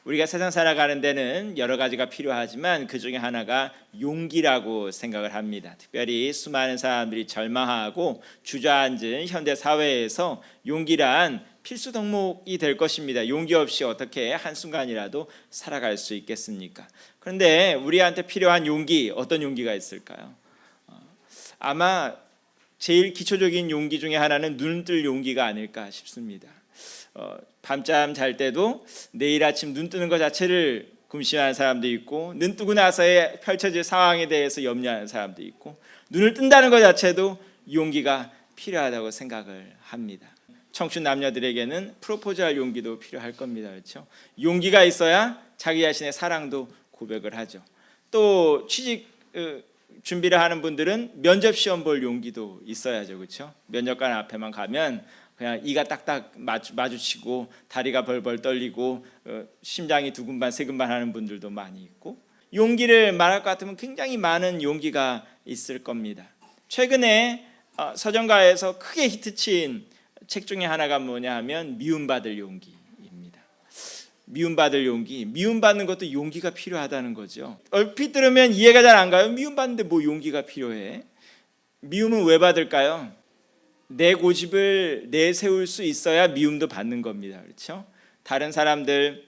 우리가 세상 살아가는 데는 여러 가지가 필요하지만 그 중에 하나가 용기라고 생각을 합니다. 특별히 수많은 사람들이 절망하고 주저앉은 현대 사회에서 용기란 필수 덕목이 될 것입니다. 용기 없이 어떻게 한순간이라도 살아갈 수 있겠습니까? 그런데 우리한테 필요한 용기, 어떤 용기가 있을까요? 아마 제일 기초적인 용기 중에 하나는 눈 뜰 용기가 아닐까 싶습니다. 밤잠 잘 때도 내일 아침 눈 뜨는 것 자체를 금시하는 사람도 있고, 눈 뜨고 나서의 펼쳐질 상황에 대해서 염려하는 사람도 있고, 눈을 뜬다는 것 자체도 용기가 필요하다고 생각을 합니다. 청춘 남녀들에게는 프로포즈할 용기도 필요할 겁니다. 그렇죠? 용기가 있어야 자기 자신의 사랑도 고백을 하죠. 또 취직 준비를 하는 분들은 면접 시험 볼 용기도 있어야죠. 그렇죠? 면접관 앞에만 가면 그냥 이가 딱딱 마주치고 다리가 벌벌 떨리고 심장이 두근반 세근반 하는 분들도 많이 있고, 용기를 말할 것 같으면 굉장히 많은 용기가 있을 겁니다. 최근에 서점가에서 크게 히트친 책 중에 하나가 뭐냐 하면 미움받을 용기입니다. 미움받을 용기, 미움받는 것도 용기가 필요하다는 거죠. 얼핏 들으면 이해가 잘 안 가요. 미움받는데 뭐 용기가 필요해? 미움은 왜 받을까요? 내 고집을 내세울 수 있어야 미움도 받는 겁니다. 그렇죠? 다른 사람들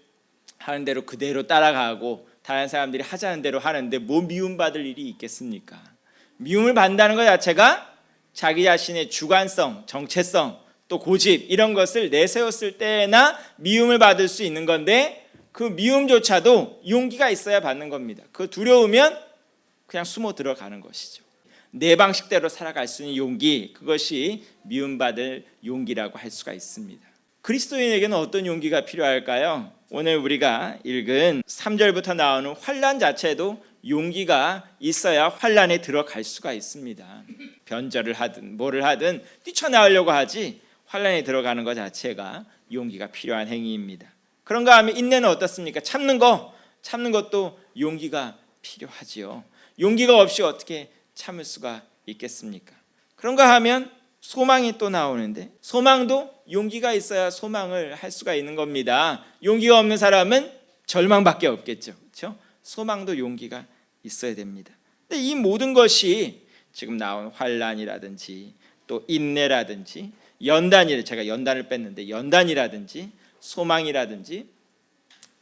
하는 대로 그대로 따라가고 다른 사람들이 하자는 대로 하는데 뭐 미움받을 일이 있겠습니까? 미움을 받는다는 것 자체가 자기 자신의 주관성, 정체성, 또 고집 이런 것을 내세웠을 때나 미움을 받을 수 있는 건데, 그 미움조차도 용기가 있어야 받는 겁니다. 그 두려우면 그냥 숨어 들어가는 것이죠. 내 방식대로 살아갈 수 있는 용기, 그것이 미움받을 용기라고 할 수가 있습니다. 그리스도인에게는 어떤 용기가 필요할까요? 오늘 우리가 읽은 3절부터 나오는 환난 자체도 용기가 있어야 환난에 들어갈 수가 있습니다. 변절을 하든 뭐를 하든 뛰쳐나오려고 하지 환난에 들어가는 것 자체가 용기가 필요한 행위입니다. 그런가 하면 인내는 어떻습니까? 참는 것도 용기가 필요하지요. 용기가 없이 어떻게 참을 수가 있겠습니까? 그런가 하면 소망이 또 나오는데, 소망도 용기가 있어야 소망을 할 수가 있는 겁니다. 용기가 없는 사람은 절망밖에 없겠죠. 그렇죠? 소망도 용기가 있어야 됩니다. 근데 이 모든 것이 지금 나온 환난이라든지 또 인내라든지 제가 연단을 뺐는데 연단이라든지 소망이라든지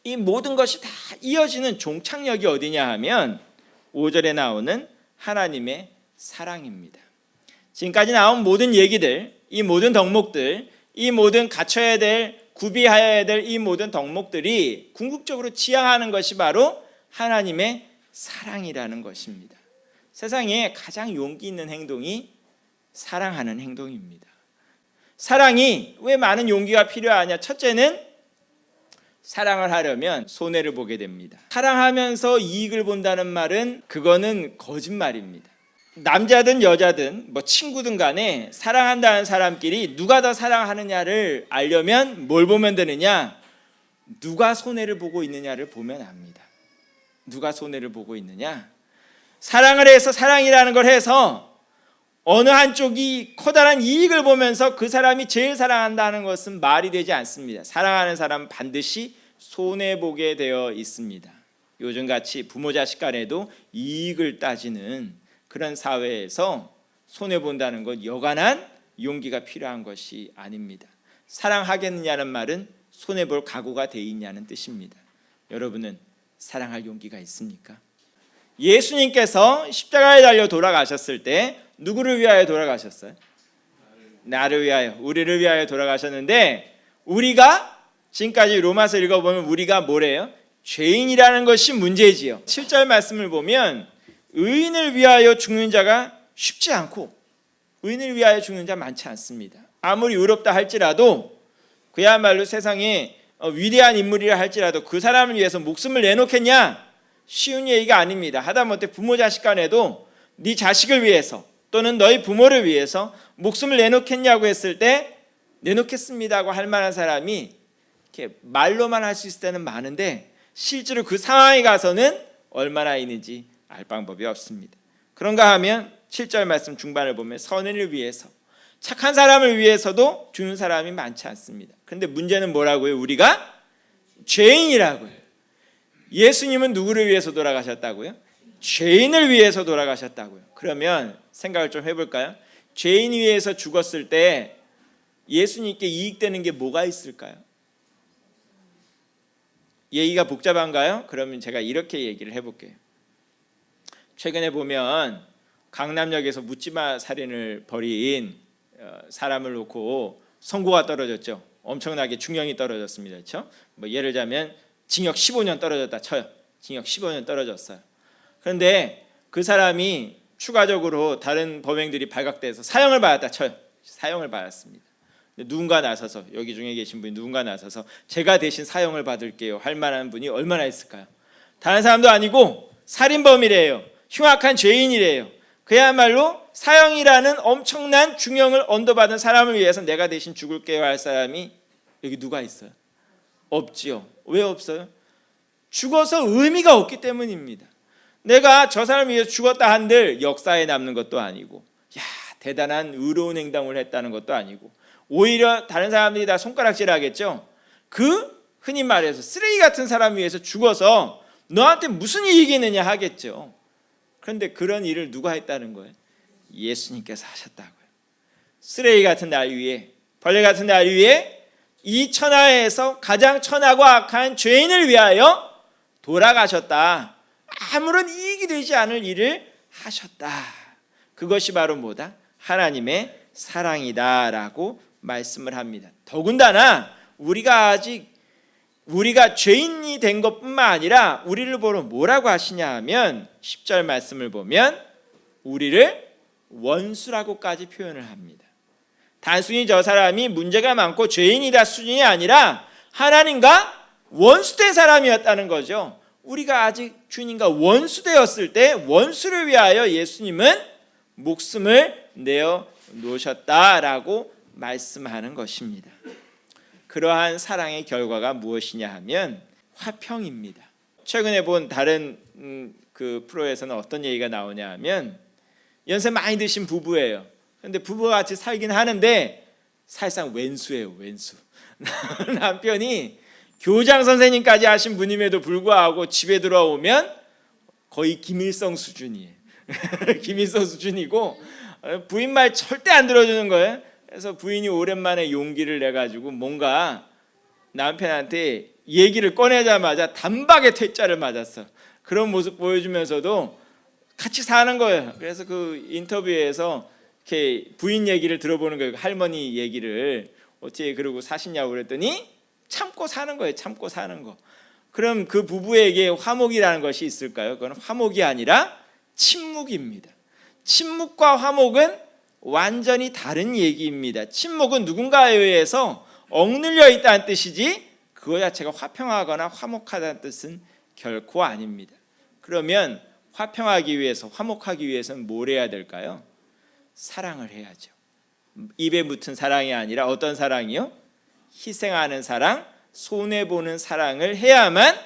이 모든 것이 다 이어지는 종착역이 어디냐 하면 5절에 나오는 하나님의 사랑입니다. 지금까지 나온 모든 얘기들, 이 모든 덕목들, 이 모든 갖춰야 될, 구비해야 될 이 모든 덕목들이 궁극적으로 지향하는 것이 바로 하나님의 사랑이라는 것입니다. 세상에 가장 용기 있는 행동이 사랑하는 행동입니다. 사랑이 왜 많은 용기가 필요하냐? 첫째는 사랑을 하려면 손해를 보게 됩니다. 사랑하면서 이익을 본다는 말은 그거는 거짓말입니다. 남자든 여자든 뭐 친구든 간에 사랑한다는 사람끼리 누가 더 사랑하느냐를 알려면 뭘 보면 되느냐? 누가 손해를 보고 있느냐를 보면 압니다. 누가 손해를 보고 있느냐? 사랑을 해서 사랑이라는 걸 해서 어느 한쪽이 커다란 이익을 보면서 그 사람이 제일 사랑한다는 것은 말이 되지 않습니다. 사랑하는 사람은 반드시 손해보게 되어 있습니다. 요즘같이 부모 자식 간에도 이익을 따지는 그런 사회에서 손해본다는 것 여간한 용기가 필요한 것이 아닙니다. 사랑하겠느냐는 말은 손해볼 각오가 돼 있냐는 뜻입니다. 여러분은 사랑할 용기가 있습니까? 예수님께서 십자가에 달려 돌아가셨을 때 누구를 위하여 돌아가셨어요? 나를 위하여, 우리를 위하여 돌아가셨는데, 우리가 지금까지 로마서 읽어보면 우리가 뭐래요? 죄인이라는 것이 문제지요. 7절 말씀을 보면 의인을 위하여 죽는 자가 쉽지 않고 의인을 위하여 죽는 자 많지 않습니다. 아무리 의롭다 할지라도 그야말로 세상에 위대한 인물이라 할지라도 그 사람을 위해서 목숨을 내놓겠냐? 쉬운 얘기가 아닙니다. 하다못해 부모 자식 간에도 네 자식을 위해서 또는 너희 부모를 위해서 목숨을 내놓겠냐고 했을 때 내놓겠습니다고 할 만한 사람이 이렇게 말로만 할 수 있을 때는 많은데 실제로 그 상황에 가서는 얼마나 있는지 알 방법이 없습니다. 그런가 하면 7절 말씀 중반을 보면 선인을 위해서, 착한 사람을 위해서도 죽는 사람이 많지 않습니다. 그런데 문제는 뭐라고요? 우리가 죄인이라고요. 예수님은 누구를 위해서 돌아가셨다고요? 죄인을 위해서 돌아가셨다고요. 그러면 생각을 좀 해볼까요? 죄인 위해서 죽었을 때 예수님께 이익되는 게 뭐가 있을까요? 얘기가 복잡한가요? 그러면 제가 이렇게 얘기를 해볼게요. 최근에 보면 강남역에서 묻지마 살인을 벌인 사람을 놓고 선고가 떨어졌죠. 엄청나게 중형이 떨어졌습니다. 그렇죠? 뭐 예를 들자면 징역 15년 떨어졌다 쳐요. 징역 15년 떨어졌어요. 그런데 그 사람이 추가적으로 다른 범행들이 발각돼서 사형을 받았다 쳐요. 사형을 받았습니다. 누군가 나서서, 여기 중에 계신 분이 누군가 나서서 제가 대신 사형을 받을게요 할 만한 분이 얼마나 있을까요? 다른 사람도 아니고 살인범이래요. 흉악한 죄인이래요. 그야말로 사형이라는 엄청난 중형을 언도받은 사람을 위해서 내가 대신 죽을게요 할 사람이 여기 누가 있어요? 없지요. 왜 없어요? 죽어서 의미가 없기 때문입니다. 내가 저 사람을 위해서 죽었다 한들 역사에 남는 것도 아니고, 야 대단한 의로운 행동을 했다는 것도 아니고, 오히려 다른 사람들이 다 손가락질하겠죠. 그 흔히 말해서 쓰레기 같은 사람 위해서 죽어서 너한테 무슨 이익이 있느냐 하겠죠. 그런데 그런 일을 누가 했다는 거예요? 예수님께서 하셨다고요. 쓰레기 같은 날 위에, 벌레 같은 날 위에 이 천하에서 가장 천하고 악한 죄인을 위하여 돌아가셨다. 아무런 이익이 되지 않을 일을 하셨다. 그것이 바로 뭐다? 하나님의 사랑이다라고 말씀을 합니다. 더군다나 우리가 죄인이 된 것뿐만 아니라 우리를 보러 뭐라고 하시냐 하면 10절 말씀을 보면 우리를 원수라고까지 표현을 합니다. 단순히 저 사람이 문제가 많고 죄인이다 수준이 아니라 하나님과 원수된 사람이었다는 거죠. 우리가 아직 주님과 원수되었을 때 원수를 위하여 예수님은 목숨을 내어 놓으셨다라고 말씀하는 것입니다. 그러한 사랑의 결과가 무엇이냐 하면 화평입니다. 최근에 본 다른 그 프로에서는 어떤 얘기가 나오냐 하면 연세 많이 드신 부부예요. 그런데 부부가 같이 살긴 하는데 사실상 왼수예요. 왼수. 남편이 교장 선생님까지 하신 분임에도 불구하고 집에 들어오면 거의 김일성 수준이에요. 김일성 수준이고 부인 말 절대 안 들어주는 거예요. 그래서 부인이 오랜만에 용기를 내가지고 뭔가 남편한테 얘기를 꺼내자마자 단박에 퇴짜를 맞았어. 그런 모습 보여주면서도 같이 사는 거예요. 그래서 그 인터뷰에서 이렇게 부인 얘기를 들어보는 거예요. 할머니 얘기를 어떻게 그러고 사시냐고 그랬더니 참고 사는 거예요. 참고 사는 거. 그럼 그 부부에게 화목이라는 것이 있을까요? 그건 화목이 아니라 침묵입니다. 침묵과 화목은 완전히 다른 얘기입니다. 침묵은 누군가에 의해서 억눌려 있다는 뜻이지 그거 자체가 화평하거나 화목하다는 뜻은 결코 아닙니다. 그러면 화평하기 위해서, 화목하기 위해서는 뭘 해야 될까요? 사랑을 해야죠. 입에 붙은 사랑이 아니라 어떤 사랑이요? 희생하는 사랑, 손해보는 사랑을 해야만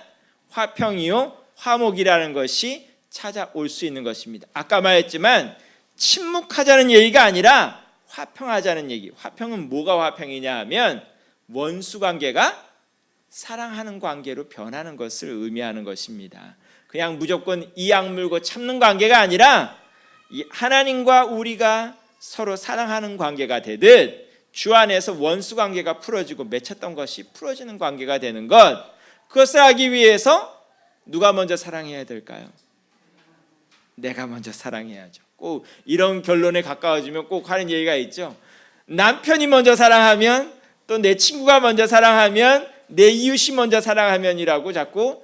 화평이요 화목이라는 것이 찾아올 수 있는 것입니다. 아까 말했지만 침묵하자는 얘기가 아니라 화평하자는 얘기. 화평은 뭐가 화평이냐 하면 원수관계가 사랑하는 관계로 변하는 것을 의미하는 것입니다. 그냥 무조건 이악 물고 참는 관계가 아니라 하나님과 우리가 서로 사랑하는 관계가 되듯 주 안에서 원수 관계가 풀어지고 맺혔던 것이 풀어지는 관계가 되는 것, 그것을 하기 위해서 누가 먼저 사랑해야 될까요? 내가 먼저 사랑해야죠. 꼭 이런 결론에 가까워지면 꼭 하는 얘기가 있죠. 남편이 먼저 사랑하면, 또 내 친구가 먼저 사랑하면, 내 이웃이 먼저 사랑하면이라고 자꾸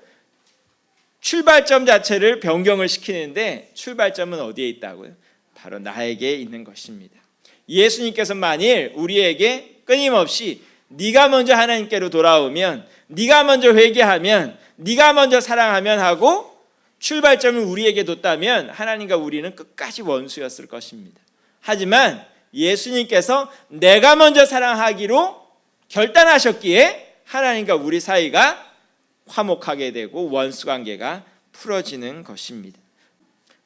출발점 자체를 변경을 시키는데 출발점은 어디에 있다고요? 바로 나에게 있는 것입니다. 예수님께서 만일 우리에게 끊임없이 네가 먼저 하나님께로 돌아오면, 네가 먼저 회개하면, 네가 먼저 사랑하면 하고 출발점을 우리에게 뒀다면 하나님과 우리는 끝까지 원수였을 것입니다. 하지만 예수님께서 내가 먼저 사랑하기로 결단하셨기에 하나님과 우리 사이가 화목하게 되고 원수관계가 풀어지는 것입니다.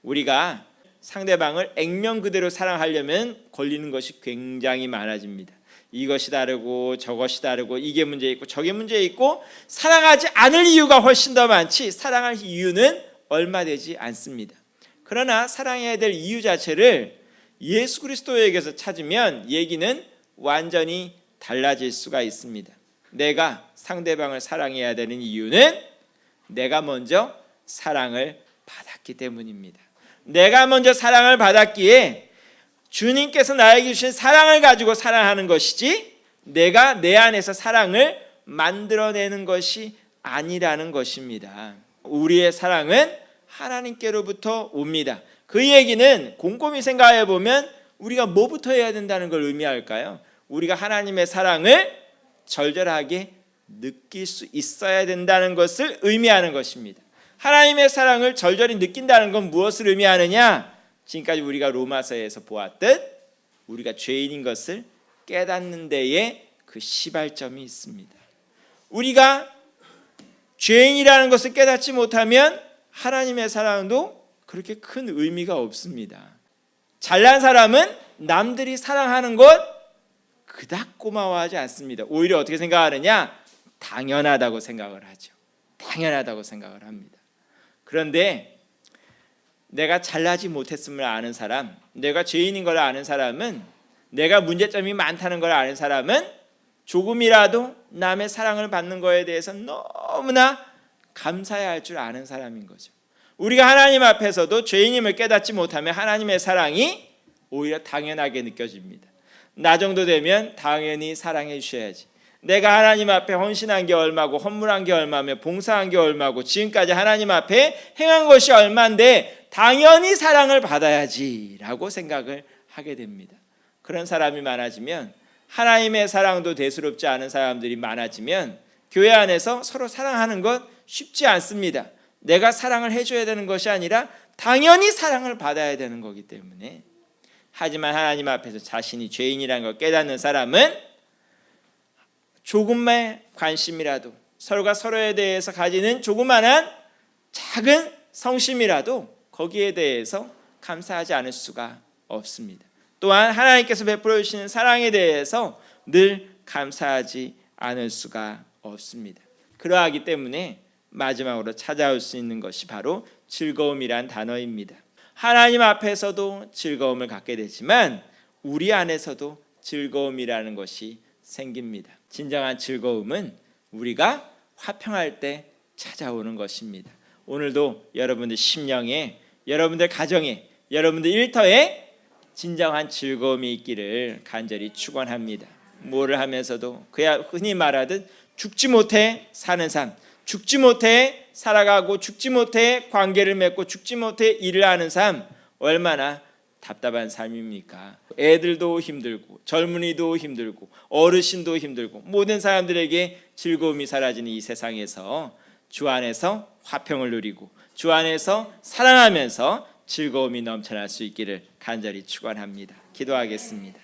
우리가 상대방을 액면 그대로 사랑하려면 걸리는 것이 굉장히 많아집니다. 이것이 다르고 저것이 다르고 이게 문제 있고 저게 문제 있고 사랑하지 않을 이유가 훨씬 더 많지 사랑할 이유는 얼마 되지 않습니다. 그러나 사랑해야 될 이유 자체를 예수 그리스도에게서 찾으면 얘기는 완전히 달라질 수가 있습니다. 내가 상대방을 사랑해야 되는 이유는 내가 먼저 사랑을 받았기 때문입니다. 내가 먼저 사랑을 받았기에 주님께서 나에게 주신 사랑을 가지고 사랑하는 것이지 내가 내 안에서 사랑을 만들어내는 것이 아니라는 것입니다. 우리의 사랑은 하나님께로부터 옵니다. 그 얘기는 곰곰이 생각해 보면 우리가 뭐부터 해야 된다는 걸 의미할까요? 우리가 하나님의 사랑을 절절하게 느낄 수 있어야 된다는 것을 의미하는 것입니다. 하나님의 사랑을 절절히 느낀다는 건 무엇을 의미하느냐? 지금까지 우리가 로마서에서 보았듯 우리가 죄인인 것을 깨닫는 데에 그 시발점이 있습니다. 우리가 죄인이라는 것을 깨닫지 못하면 하나님의 사랑도 그렇게 큰 의미가 없습니다. 잘난 사람은 남들이 사랑하는 것 그닥 고마워하지 않습니다. 오히려 어떻게 생각하느냐? 당연하다고 생각을 하죠. 당연하다고 생각을 합니다. 그런데 내가 잘나지 못했음을 아는 사람, 내가 죄인인 걸 아는 사람은, 내가 문제점이 많다는 걸 아는 사람은 조금이라도 남의 사랑을 받는 거에 대해서 너무나 감사해야 할 줄 아는 사람인 거죠. 우리가 하나님 앞에서도 죄인임을 깨닫지 못하면 하나님의 사랑이 오히려 당연하게 느껴집니다. 나 정도 되면 당연히 사랑해 주셔야지. 내가 하나님 앞에 헌신한 게 얼마고 헌물한 게 얼마며 봉사한 게 얼마고 지금까지 하나님 앞에 행한 것이 얼마인데 당연히 사랑을 받아야지 라고 생각을 하게 됩니다. 그런 사람이 많아지면, 하나님의 사랑도 대수롭지 않은 사람들이 많아지면 교회 안에서 서로 사랑하는 것 쉽지 않습니다. 내가 사랑을 해줘야 되는 것이 아니라 당연히 사랑을 받아야 되는 거기 때문에. 하지만 하나님 앞에서 자신이 죄인이라는 걸 깨닫는 사람은 조금의 관심이라도, 서로가 서로에 대해서 가지는 조그마한 작은 성심이라도 거기에 대해서 감사하지 않을 수가 없습니다. 또한 하나님께서 베풀어 주시는 사랑에 대해서 늘 감사하지 않을 수가 없습니다. 그러하기 때문에 마지막으로 찾아올 수 있는 것이 바로 즐거움이란 단어입니다. 하나님 앞에서도 즐거움을 갖게 되지만 우리 안에서도 즐거움이라는 것이 생깁니다. 진정한 즐거움은 우리가 화평할 때 찾아오는 것입니다. 오늘도 여러분들 심령에, 여러분들 가정에, 여러분들 일터에 진정한 즐거움이 있기를 간절히 축원합니다. 뭐를 하면서도 그야 흔히 말하듯 죽지 못해 사는 삶, 죽지 못해 살아가고 죽지 못해 관계를 맺고 죽지 못해 일을 하는 삶, 얼마나 답답한 삶입니까? 애들도 힘들고 젊은이도 힘들고 어르신도 힘들고 모든 사람들에게 즐거움이 사라지는 이 세상에서 주 안에서 화평을 누리고 주 안에서 사랑하면서 즐거움이 넘쳐날 수 있기를 간절히 축원합니다. 기도하겠습니다.